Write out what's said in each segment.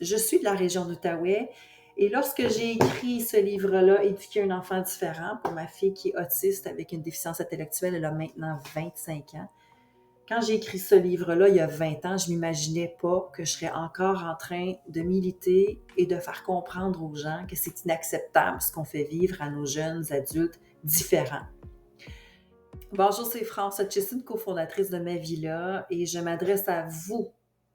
Je suis de la région d'Outaouais et lorsque j'ai écrit ce livre-là, Éduquer un enfant différent, pour ma fille qui est autiste avec une déficience intellectuelle, elle a maintenant 25 ans. Quand j'ai écrit ce livre-là, il y a 20 ans, je m'imaginais pas que je serais encore en train de militer et de faire comprendre aux gens que c'est inacceptable ce qu'on fait vivre à nos jeunes adultes différents. Bonjour, c'est France Hutchison, cofondatrice de Ma Villa, et je m'adresse à vous,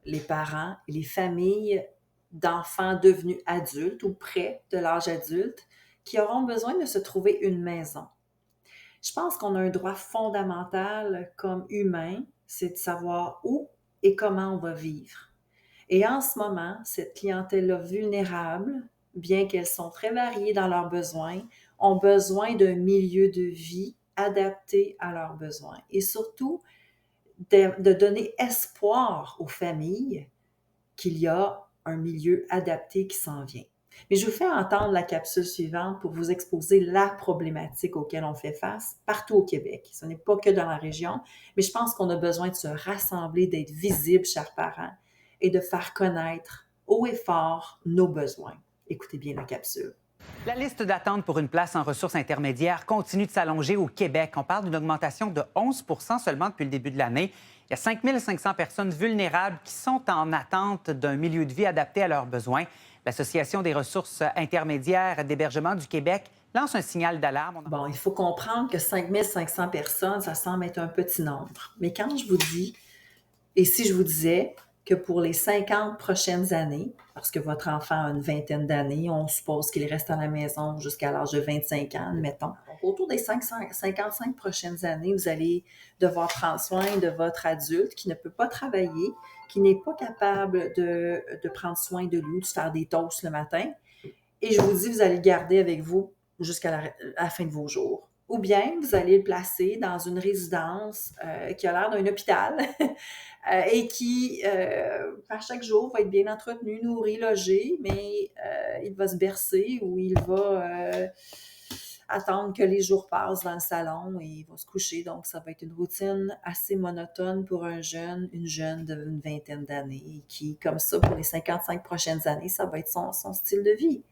les parents et les familles d'enfants devenus adultes ou près de l'âge adulte qui auront besoin de se trouver une maison. Je pense qu'on a un droit fondamental comme humain, c'est de savoir où et comment on va vivre. Et en ce moment, cette clientèle-là vulnérable, bien qu'elles sont très variées dans leurs besoins, ont besoin d'un milieu de vie adapté à leurs besoins. Et surtout, de donner espoir aux familles qu'il y a un milieu adapté qui s'en vient. Mais je vous fais entendre la capsule suivante pour vous exposer la problématique auquel on fait face partout au Québec. Ce n'est pas que dans la région, mais je pense qu'on a besoin de se rassembler, d'être visibles, chers parents, et de faire connaître haut et fort nos besoins. Écoutez bien la capsule. La liste d'attente pour une place en ressources intermédiaires continue de s'allonger au Québec. On parle d'une augmentation de 11 seulement depuis le début de l'année. Il y a 5 500 personnes vulnérables qui sont en attente d'un milieu de vie adapté à leurs besoins. L'Association des ressources intermédiaires d'hébergement du Québec lance un signal d'alarme. Bon, il faut comprendre que 5 500 personnes, ça semble être un petit nombre. Mais quand je vous dis, et si je vous disais que pour les 50 prochaines années, parce que votre enfant a une vingtaine d'années, on suppose qu'il reste à la maison jusqu'à l'âge de 25 ans, admettons. Donc, autour des 55 prochaines années, vous allez devoir prendre soin de votre adulte qui ne peut pas travailler, qui n'est pas capable de prendre soin de lui, de faire des toasts le matin. Et je vous dis, vous allez le garder avec vous jusqu'à la fin de vos jours. Ou bien vous allez le placer dans une résidence qui a l'air d'un hôpital et qui, à chaque jour, va être bien entretenu, nourri, logé, mais il va se bercer ou il va attendre que les jours passent dans le salon et il va se coucher. Donc, ça va être une routine assez monotone pour un jeune, une jeune d'une vingtaine d'années qui, comme ça, pour les 55 prochaines années, ça va être son style de vie.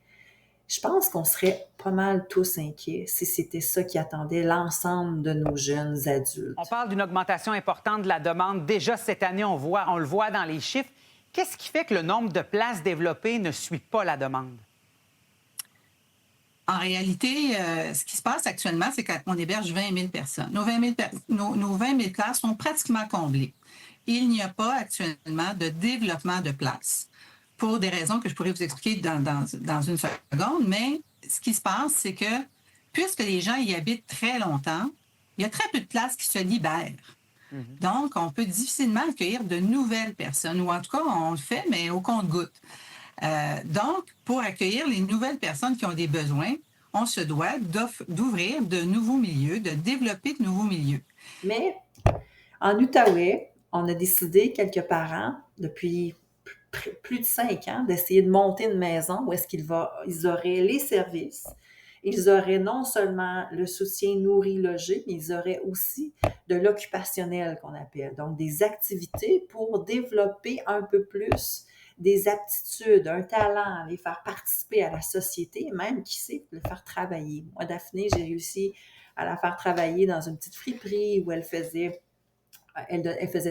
Je pense qu'on serait pas mal tous inquiets si c'était ça qui attendait l'ensemble de nos jeunes On adultes. parle d'une augmentation importante de la demande. Déjà cette année, on le voit dans les chiffres. Qu'est-ce qui fait que le nombre de places développées ne suit pas la demande? En réalité, ce qui se passe actuellement, c'est qu'on héberge 20 000 personnes. Nos 20 000 places sont pratiquement comblées. Il n'y a pas actuellement de développement de places pour des raisons que je pourrais vous expliquer dans une seconde, mais ce qui se passe, c'est que puisque les gens y habitent très longtemps, il y a très peu de places qui se libèrent. Donc, on peut difficilement accueillir de nouvelles personnes, ou en tout cas, on le fait, mais au compte-gouttes. Donc, pour accueillir les nouvelles personnes qui ont des besoins, on se doit d'ouvrir de nouveaux milieux, de développer de nouveaux milieux. Mais en Outaouais, on a décidé, quelques parents, depuis plus de 5 ans, d'essayer de monter une maison où est-ce ils auraient les services. Ils auraient non seulement le soutien nourri-logé, mais ils auraient aussi de l'occupationnel qu'on appelle. Donc, des activités pour développer un peu plus des aptitudes, un talent, les faire participer à la société, et même, qui sait, les faire travailler. Moi, Daphné, j'ai réussi à la faire travailler dans une petite friperie où elle faisait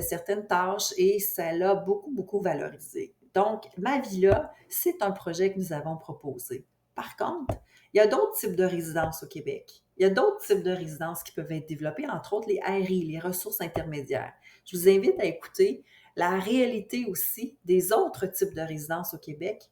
certaines tâches et ça l'a beaucoup, beaucoup valorisé. Donc, Ma Villa, c'est un projet que nous avons proposé. Par contre, il y a d'autres types de résidences au Québec. Il y a d'autres types de résidences qui peuvent être développées, entre autres les RI, les ressources intermédiaires. Je vous invite à écouter la réalité aussi des autres types de résidences au Québec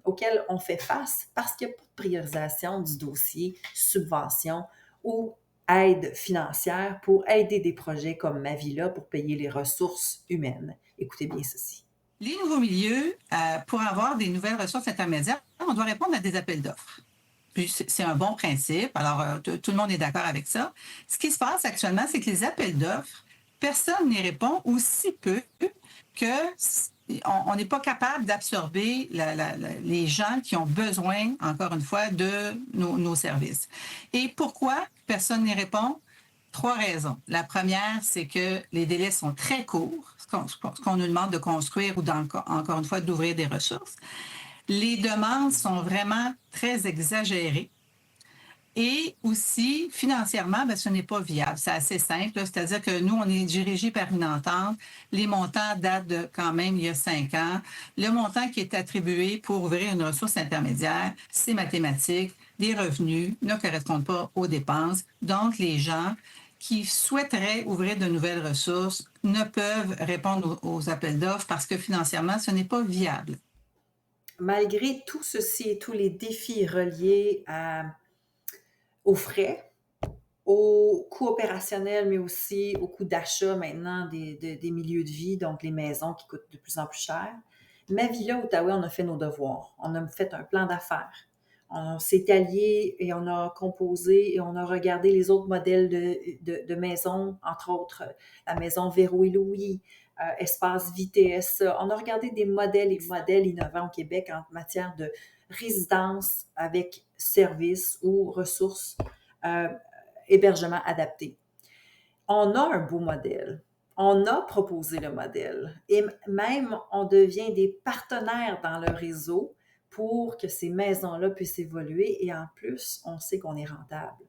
auxquelles on fait face parce qu'il n'y a pas de priorisation du dossier subvention ou aide financière pour aider des projets comme Ma Villa pour payer les ressources humaines. Écoutez bien ceci. Les nouveaux milieux, pour avoir des nouvelles ressources intermédiaires, on doit répondre à des appels d'offres. Puis c'est un bon principe, alors tout le monde est d'accord avec ça. Ce qui se passe actuellement, c'est que les appels d'offres, personne n'y répond ou si peu qu'on n'est pas capable d'absorber les gens qui ont besoin, encore une fois, de nos services. Et pourquoi personne n'y répond? 3 raisons. La première, c'est que les délais sont très courts, qu'on nous demande de construire ou encore une fois d'ouvrir des ressources. Les demandes sont vraiment très exagérées. Et aussi, financièrement, ce n'est pas viable. C'est assez simple. C'est-à-dire que nous, on est dirigé par une entente. Les montants datent de quand même il y a 5 ans. Le montant qui est attribué pour ouvrir une ressource intermédiaire, c'est mathématique. Les revenus ne correspondent pas aux dépenses. Donc, les gens qui souhaiteraient ouvrir de nouvelles ressources ne peuvent répondre aux appels d'offres parce que financièrement, ce n'est pas viable. Malgré tout ceci et tous les défis reliés aux frais, aux coûts opérationnels, mais aussi aux coûts d'achat maintenant des milieux de vie, donc les maisons qui coûtent de plus en plus cher. Ma Villa Outaouais, on a fait nos devoirs. On a fait un plan d'affaires. On s'est alliés et on a composé et on a regardé les autres modèles de maisons, entre autres la maison Véro et Louis, Espace Vitesse. On a regardé des modèles innovants au Québec en matière de résidence avec services ou ressources, hébergement adapté. On a un beau modèle. On a proposé le modèle et même on devient des partenaires dans le réseau pour que ces maisons-là puissent évoluer et en plus, on sait qu'on est rentable.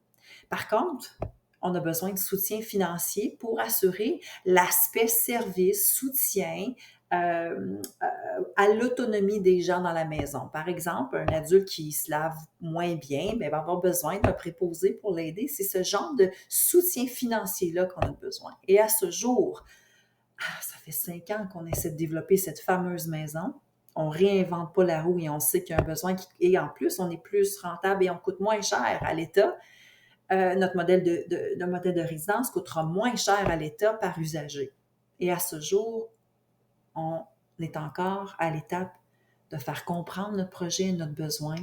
Par contre, on a besoin de soutien financier pour assurer l'aspect service, soutien à l'autonomie des gens dans la maison. Par exemple, un adulte qui se lave moins bien, va avoir besoin d'un préposé pour l'aider. C'est ce genre de soutien financier-là qu'on a besoin. Et à ce jour, ça fait 5 ans qu'on essaie de développer cette fameuse maison. On ne réinvente pas la roue et on sait qu'il y a un besoin. Et en plus, on est plus rentable et on coûte moins cher à l'État. Notre modèle de résidence coûtera moins cher à l'État par usager. Et à ce jour, on est encore à l'étape de faire comprendre notre projet, notre besoin.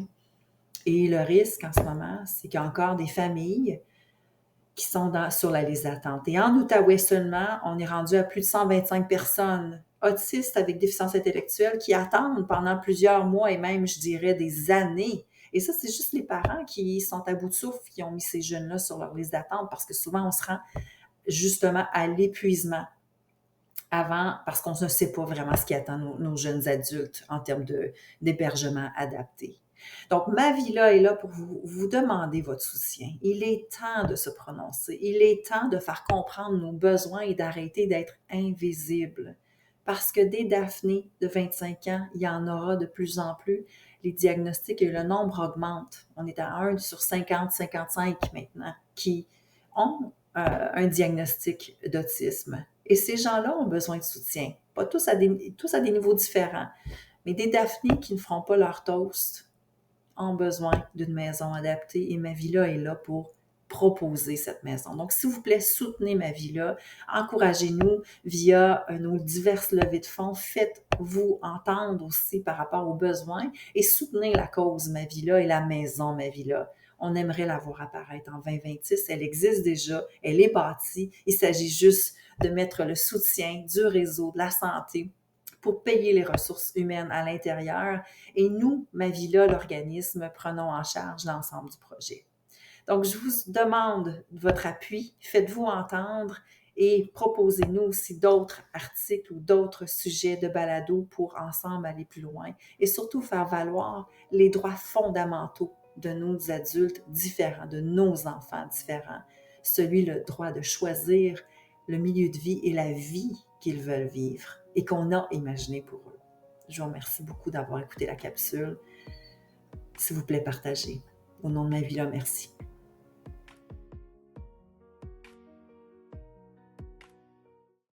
Et le risque en ce moment, c'est qu'il y a encore des familles qui sont sur la liste d'attente. Et en Outaouais seulement, on est rendu à plus de 125 personnes autistes avec déficience intellectuelle qui attendent pendant plusieurs mois et même, je dirais, des années. Et ça, c'est juste les parents qui sont à bout de souffle, qui ont mis ces jeunes-là sur leur liste d'attente parce que souvent, on se rend justement à l'épuisement avant, parce qu'on ne sait pas vraiment ce qui attend nos jeunes adultes en termes d'hébergement adapté. Donc, Ma Villa est là pour vous demander votre soutien. Il est temps de se prononcer. Il est temps de faire comprendre nos besoins et d'arrêter d'être invisibles. Parce que des Daphné de 25 ans, il y en aura de plus en plus. Les diagnostics et le nombre augmente. On est à 1 sur 50-55 maintenant qui ont un diagnostic d'autisme. Et ces gens-là ont besoin de soutien. Pas tous à des niveaux différents, mais des Daphné qui ne feront pas leur toast ont besoin d'une maison adaptée et Ma Villa est là pour proposer cette maison. Donc, s'il vous plaît, soutenez Ma Villa, encouragez-nous via nos diverses levées de fonds, faites-vous entendre aussi par rapport aux besoins et soutenez la cause Ma Villa et la maison Ma Villa. On aimerait la voir apparaître en 2026. Elle existe déjà, elle est bâtie. Il s'agit juste de mettre le soutien du réseau, de la santé, pour payer les ressources humaines à l'intérieur. Et nous, Ma Villa, l'organisme, prenons en charge l'ensemble du projet. Donc, je vous demande votre appui, faites-vous entendre et proposez-nous aussi d'autres articles ou d'autres sujets de balado pour ensemble aller plus loin et surtout faire valoir les droits fondamentaux de nos adultes différents, de nos enfants différents, le droit de choisir le milieu de vie et la vie qu'ils veulent vivre et qu'on a imaginé pour eux. Je vous remercie beaucoup d'avoir écouté la capsule. S'il vous plaît, partagez. Au nom de Ma Villa, merci.